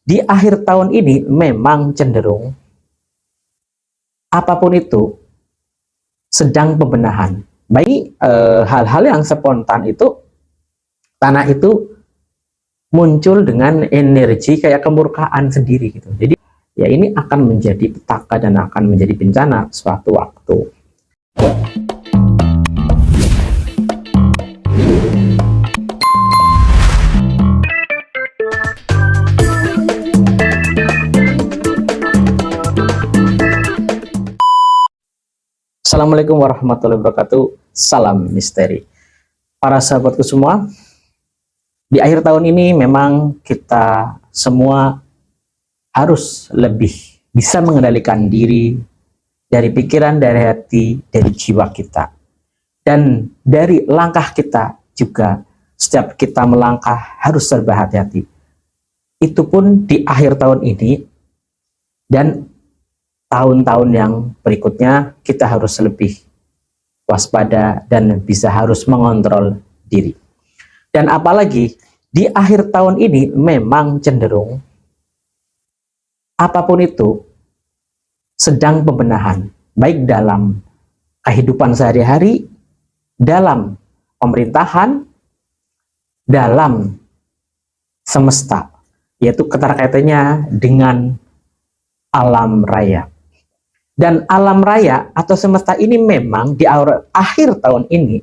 di akhir tahun ini memang cenderung apapun itu sedang pembenahan. Baik hal-hal yang spontan itu, tanah itu muncul dengan energi kayak kemurkaan sendiri gitu. Jadi ya ini akan menjadi petaka dan akan menjadi bencana suatu waktu. Assalamualaikum warahmatullahi wabarakatuh. Salam misteri. Para sahabatku semua, di akhir tahun ini memang kita semua harus lebih bisa mengendalikan diri dari pikiran, dari hati, dari jiwa kita. Dan dari langkah kita juga, setiap kita melangkah harus serba hati-hati. Itu pun di akhir tahun ini dan tahun-tahun yang berikutnya kita harus lebih waspada dan bisa harus mengontrol diri. Dan apalagi di akhir tahun ini memang cenderung apapun itu sedang pembenahan, baik dalam kehidupan sehari-hari, dalam pemerintahan, dalam semesta, yaitu keterkaitannya dengan alam raya. Dan alam raya atau semesta ini memang di akhir tahun ini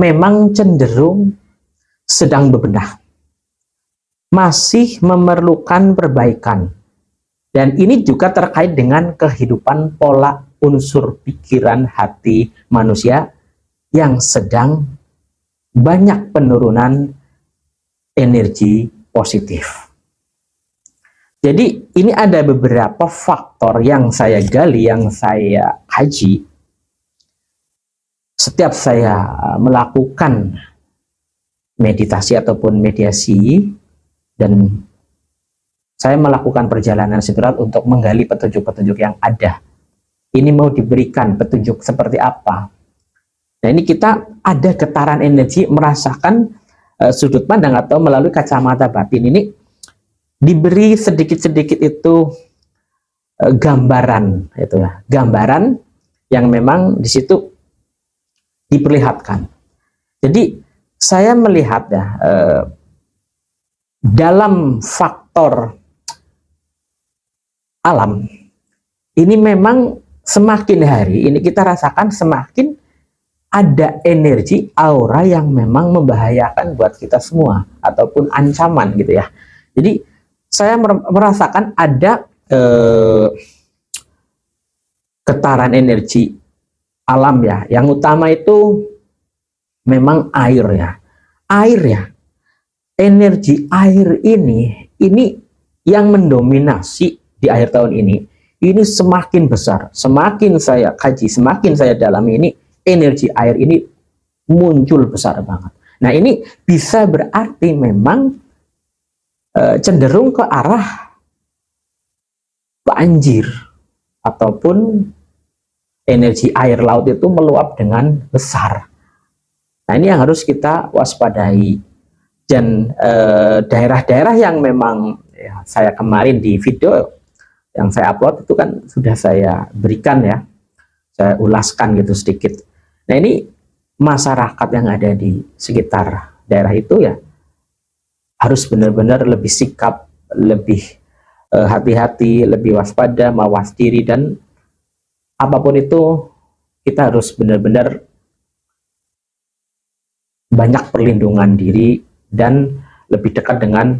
memang cenderung sedang bebenah, masih memerlukan perbaikan. Dan ini juga terkait dengan kehidupan pola unsur pikiran hati manusia yang sedang banyak penurunan energi positif. Jadi ini ada beberapa faktor yang saya gali, yang saya kaji setiap saya melakukan meditasi ataupun mediasi, dan saya melakukan perjalanan spiritual untuk menggali petunjuk-petunjuk yang ada. Ini mau diberikan petunjuk seperti apa? Nah, ini kita ada getaran energi, merasakan sudut pandang atau melalui kacamata batin ini diberi sedikit-sedikit itu gambaran, itu ya, gambaran yang memang di situ diperlihatkan. Jadi saya melihat ya, dalam faktor alam ini memang semakin hari ini kita rasakan semakin ada energi aura yang memang membahayakan buat kita semua ataupun ancaman gitu ya. Jadi saya merasakan ada getaran energi alam ya. Yang utama itu memang air ya. Air ya. Energi air ini yang mendominasi di akhir tahun ini semakin besar. Semakin saya kaji, semakin saya dalami ini, energi air ini muncul besar banget. Nah, ini bisa berarti memang cenderung ke arah banjir ataupun energi air laut itu meluap dengan besar. Nah, ini yang harus kita waspadai. Dan daerah-daerah yang memang ya, saya kemarin di video yang saya upload itu kan sudah saya berikan ya, saya ulaskan gitu sedikit. Nah, ini masyarakat yang ada di sekitar daerah itu ya harus benar-benar lebih sikap, lebih hati-hati, lebih waspada, mawas diri, dan apapun itu kita harus benar-benar banyak perlindungan diri dan lebih dekat dengan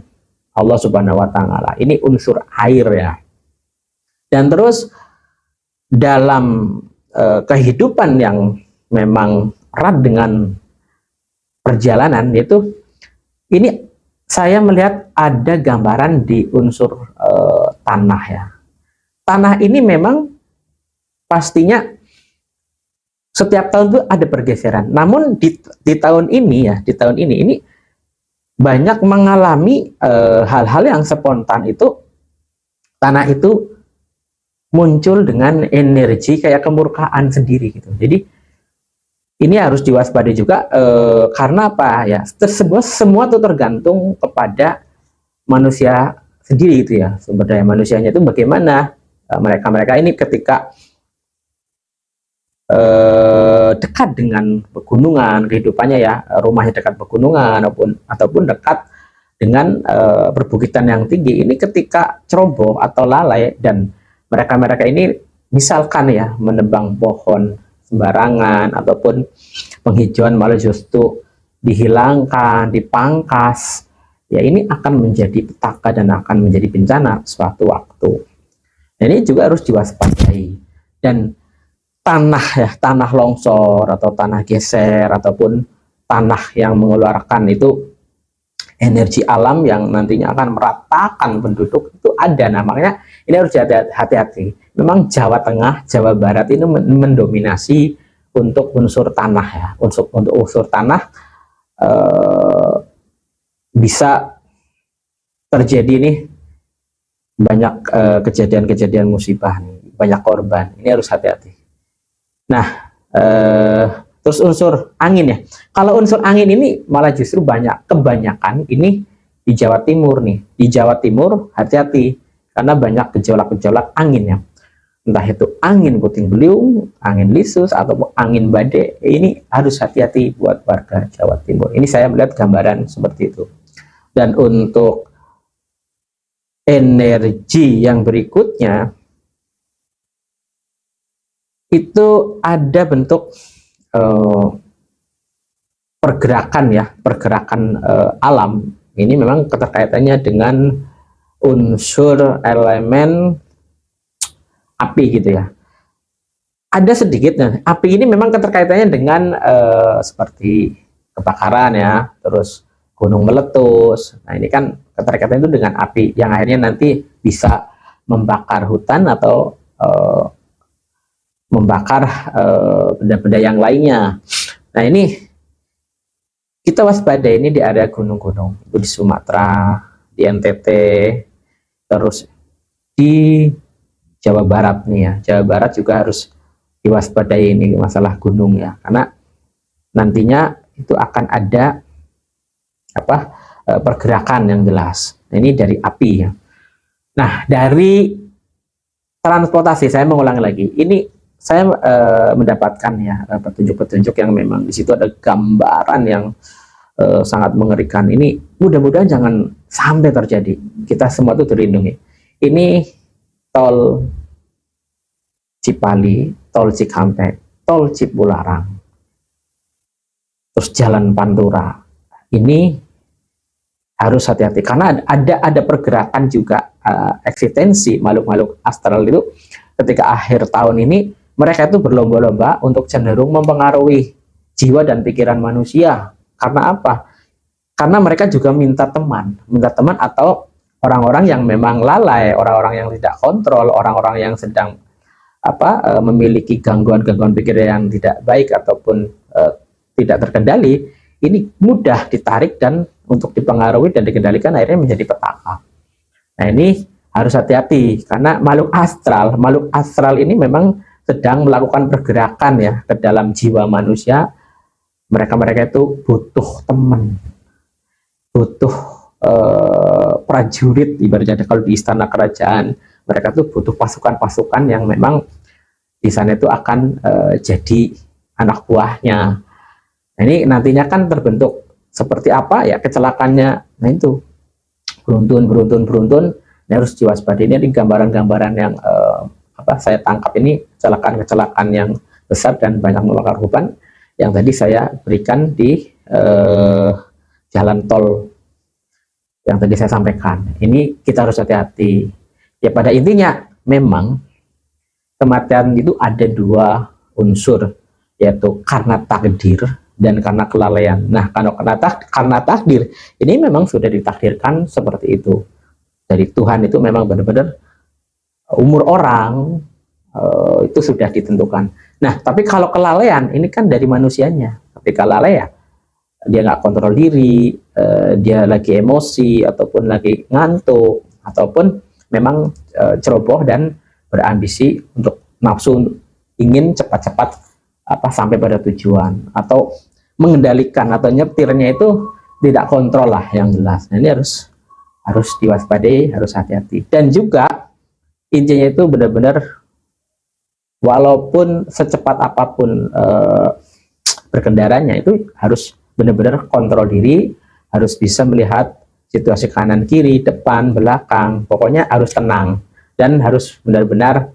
Allah Subhanahu wa Ta'ala. Ini unsur air ya. Dan terus dalam kehidupan yang memang erat dengan perjalanan, yaitu ini saya melihat ada gambaran di unsur tanah ya. Tanah ini memang pastinya setiap tahun itu ada pergeseran. Namun di tahun ini ya, di tahun ini banyak mengalami hal-hal yang spontan itu, tanah itu muncul dengan energi kayak kemurkaan sendiri gitu. Jadi ini harus diwaspadai juga karena apa ya? Semua itu tergantung kepada manusia sendiri gitu ya, sumber daya manusianya itu bagaimana mereka-mereka ini ketika dekat dengan pegunungan kehidupannya ya, rumahnya dekat pegunungan ataupun dekat dengan perbukitan yang tinggi, ini ketika ceroboh atau lalai dan mereka-mereka ini misalkan ya menebang pohon sembarangan ataupun penghijauan malah justru dihilangkan, dipangkas, ya ini akan menjadi petaka dan akan menjadi bencana suatu waktu. Dan ini juga harus diwaspadai. Dan tanah ya, tanah longsor atau tanah geser ataupun tanah yang mengeluarkan itu energi alam yang nantinya akan meratakan penduduk itu ada. Nah, makanya ini harus hati-hati. Memang Jawa Tengah, Jawa Barat ini mendominasi untuk unsur tanah ya. Untuk unsur tanah bisa terjadi nih banyak kejadian-kejadian musibah nih, banyak korban. Ini harus hati-hati. Nah, terus unsur angin ya. Kalau unsur angin ini malah justru kebanyakan ini di Jawa Timur nih. Di Jawa Timur hati-hati karena banyak gejolak-gejolak angin ya. Entah itu angin puting beliung, angin lisus atau angin badai. Ini harus hati-hati buat warga Jawa Timur. Ini saya melihat gambaran seperti itu. Dan untuk energi yang berikutnya itu ada bentuk pergerakan ya, pergerakan alam. Ini memang keterkaitannya dengan unsur elemen api gitu ya. Ada sedikit, nah, api ini memang keterkaitannya dengan seperti kebakaran ya, terus gunung meletus. Nah ini kan keterkaitannya itu dengan api yang akhirnya nanti bisa membakar hutan atau membakar benda-benda yang lainnya. Nah ini kita waspada ini di area gunung-gunung, itu di Sumatera, di NTT, terus di Jawa Barat nih ya. Jawa Barat juga harus diwaspadai ini masalah gunung ya, karena nantinya itu akan ada pergerakan yang jelas. Nah, ini dari api ya. Nah dari transportasi saya mengulangi lagi, ini saya mendapatkan ya petunjuk-petunjuk yang memang di situ ada gambaran yang sangat mengerikan. Ini mudah-mudahan jangan sampai terjadi. Kita semua itu terlindungi. Ini tol Cipali, tol Cikampek, tol Cipularang, terus jalan Pantura. Ini harus hati-hati karena ada pergerakan juga eksistensi makhluk-makhluk astral itu ketika akhir tahun ini. Mereka itu berlomba-lomba untuk cenderung mempengaruhi jiwa dan pikiran manusia. Karena apa? Karena mereka juga minta teman atau orang-orang yang memang lalai, orang-orang yang tidak kontrol, orang-orang yang sedang memiliki gangguan-gangguan pikiran yang tidak baik ataupun tidak terkendali, ini mudah ditarik dan untuk dipengaruhi dan dikendalikan akhirnya menjadi petaka. Nah ini harus hati-hati karena makhluk astral ini memang sedang melakukan pergerakan ya ke dalam jiwa manusia. Mereka itu butuh teman, butuh prajurit, ibaratnya kalau di istana kerajaan mereka tuh butuh pasukan-pasukan yang memang di sana itu akan jadi anak buahnya. Nah, ini nantinya kan terbentuk seperti apa ya kecelakaannya. Nah itu beruntun. Ini harus diwaspadai. Ini gambaran-gambaran yang saya tangkap ini kecelakaan-kecelakaan yang besar dan banyak membakar hutan yang tadi saya berikan di jalan tol yang tadi saya sampaikan. Ini kita harus hati-hati ya. Pada intinya memang kematian itu ada dua unsur, yaitu karena takdir dan karena kelalaian. Nah karena takdir ini memang sudah ditakdirkan seperti itu dari Tuhan. Itu memang benar-benar umur orang itu sudah ditentukan. Nah, tapi kalau kelalaian ini kan dari manusianya. Ketika lalai ya, dia nggak kontrol diri, dia lagi emosi ataupun lagi ngantuk ataupun memang ceroboh dan berambisi untuk nafsu ingin cepat-cepat sampai pada tujuan atau mengendalikan atau nyetirnya itu tidak kontrol lah yang jelas. Nah, ini harus harus diwaspadai, harus hati-hati. Dan juga intinya itu benar-benar walaupun secepat apapun berkendaranya itu harus benar-benar kontrol diri, harus bisa melihat situasi kanan kiri, depan, belakang, pokoknya harus tenang dan harus benar-benar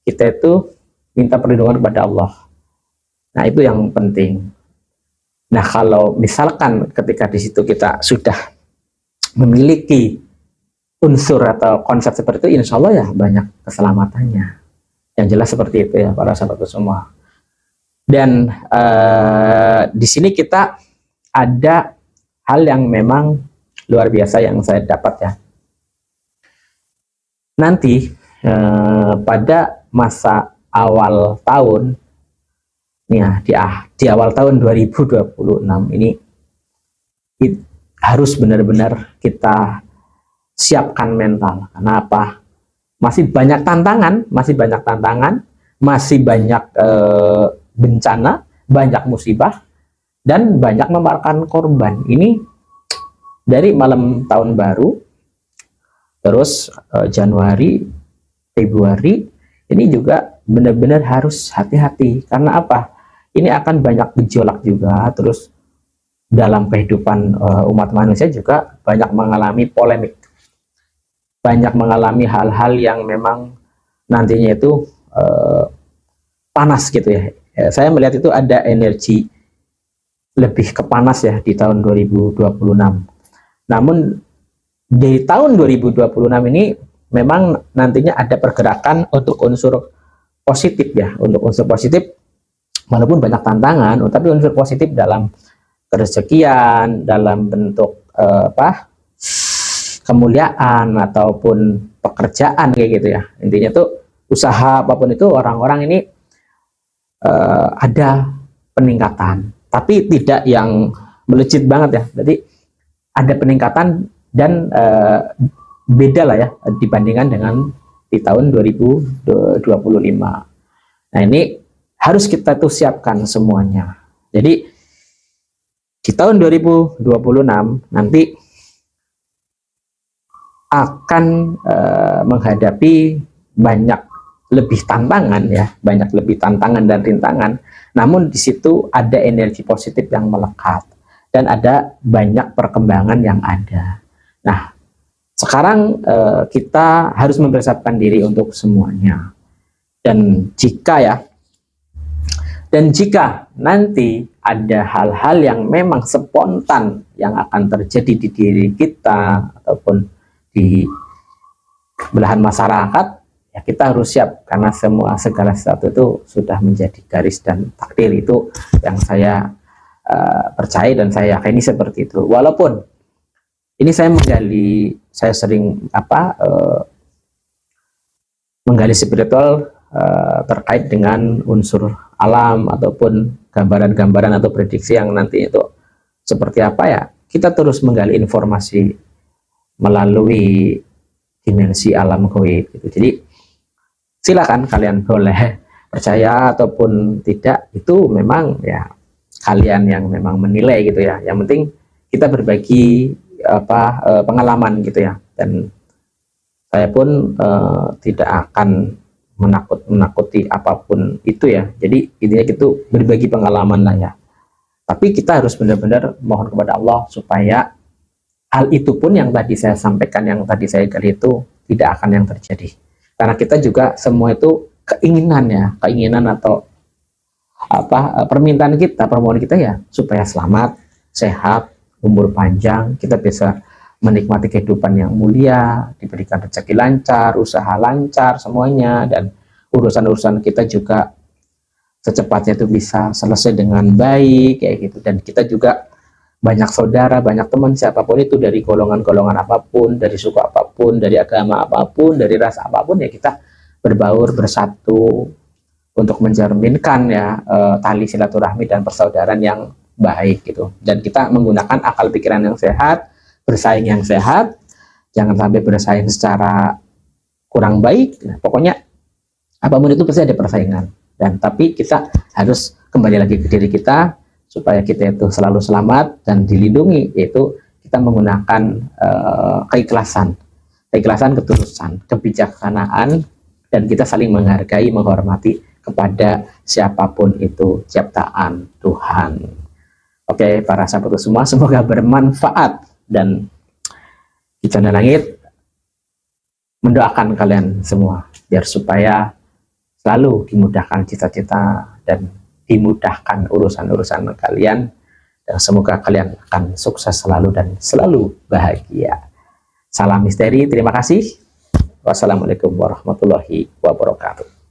kita itu minta perlindungan kepada Allah. Nah, itu yang penting. Nah, kalau misalkan ketika di situ kita sudah memiliki unsur atau konsep seperti itu, insya Allah ya banyak keselamatannya. Yang jelas seperti itu ya para sahabat semua. Dan di sini kita ada hal yang memang luar biasa yang saya dapat ya. Nanti pada masa awal tahun, ya di awal tahun 2026 ini harus benar-benar kita siapkan mental. Kenapa? Masih banyak tantangan, masih banyak bencana, banyak musibah, dan banyak memakan korban. Ini dari malam tahun baru, terus Januari, Februari, ini juga benar-benar harus hati-hati. Karena apa? Ini akan banyak gejolak juga, terus dalam kehidupan umat manusia juga banyak mengalami polemik, banyak mengalami hal-hal yang memang nantinya itu panas gitu ya. Saya melihat itu ada energi lebih kepanas ya di tahun 2026. Namun di tahun 2026 ini memang nantinya ada pergerakan untuk unsur positif ya, untuk unsur positif walaupun banyak tantangan, tapi unsur positif dalam kerezekian, dalam bentuk kemuliaan ataupun pekerjaan kayak gitu ya. Intinya tuh usaha apapun itu orang-orang ini ada peningkatan, tapi tidak yang melejit banget ya. Jadi ada peningkatan dan beda lah ya dibandingkan dengan di tahun 2025. Nah, ini harus kita tuh siapkan semuanya. Jadi di tahun 2026 nanti akan menghadapi banyak lebih tantangan ya, banyak lebih tantangan dan rintangan. Namun di situ ada energi positif yang melekat dan ada banyak perkembangan yang ada. Nah, sekarang kita harus mempersiapkan diri untuk semuanya. Dan jika nanti ada hal-hal yang memang spontan yang akan terjadi di diri kita ataupun di belahan masyarakat, ya kita harus siap karena segala sesuatu itu sudah menjadi garis dan takdir. Itu yang saya percaya dan saya yakini seperti itu. Walaupun ini saya sering menggali spiritual terkait dengan unsur alam ataupun gambaran-gambaran atau prediksi yang nanti itu seperti apa ya, kita terus menggali informasi melalui dimensi alam gaib gitu. Jadi silakan kalian boleh percaya ataupun tidak, itu memang ya kalian yang memang menilai gitu ya. Yang penting kita berbagi pengalaman gitu ya, dan saya pun tidak akan menakuti apapun itu ya. Jadi intinya itu berbagi pengalaman lah ya. Tapi kita harus benar-benar mohon kepada Allah supaya hal itu pun yang tadi saya sampaikan, yang tadi saya gali itu tidak akan yang terjadi. Karena kita juga semua itu keinginan atau permintaan kita, permohonan kita ya supaya selamat, sehat, umur panjang, kita bisa menikmati kehidupan yang mulia, diberikan rezeki lancar, usaha lancar semuanya, dan urusan-urusan kita juga secepatnya itu bisa selesai dengan baik kayak gitu. Dan kita juga banyak saudara, banyak teman, siapapun itu, dari golongan-golongan apapun, dari suku apapun, dari agama apapun, dari ras apapun, ya kita berbaur, bersatu untuk mencerminkan ya tali silaturahmi dan persaudaraan yang baik gitu. Dan kita menggunakan akal pikiran yang sehat, bersaing yang sehat, jangan sampai bersaing secara kurang baik. Nah, pokoknya apapun itu pasti ada persaingan. Dan tapi kita harus kembali lagi ke diri kita supaya kita itu selalu selamat dan dilindungi, yaitu kita menggunakan keikhlasan, ketulusan, kebijaksanaan, dan kita saling menghargai, menghormati kepada siapapun itu ciptaan Tuhan. Oke, para sahabat semua, semoga bermanfaat, dan di channel langit mendoakan kalian semua biar supaya selalu dimudahkan cita-cita dan dimudahkan urusan-urusan kalian, dan semoga kalian akan sukses selalu dan selalu bahagia. Salam misteri, terima kasih. Wassalamualaikum warahmatullahi wabarakatuh.